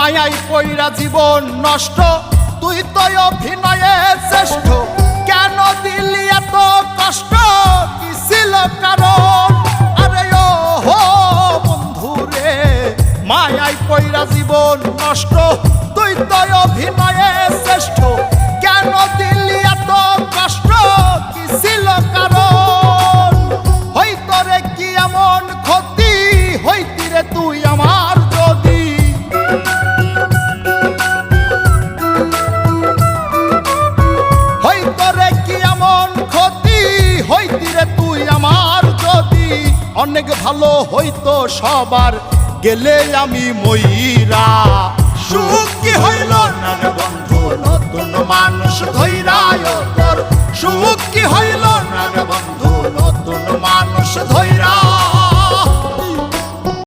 মায়াই পইরা জীবন নষ্ট, তুই তো অভিনয়ে শ্রেষ্ঠ। কেন দিলি এত কষ্ট, কি ছিল কারণ? আরে ও হো বন্ধু রে, মায়াই পইরা জীবন নষ্ট, তুই তো অভিনয়ে শ্রেষ্ঠ। কেন দিলি এত কষ্ট, কি ছিল কারণ? হইতো রে কি এমন ক্ষতি, হইতি রে তুই আমার যদি। হইতো রে কি এমন ক্ষতি, হইতি রে তুই আমার যদি। অনেক ভালো হইতো সবার, গেলে আমি ময়রা। সুখ কি হইল না রে বন্ধু, নতুন মানুষ ধৈরায় তোর। সুখ কি হইল না রে বন্ধু, নতুন মানুষ ধৈরা।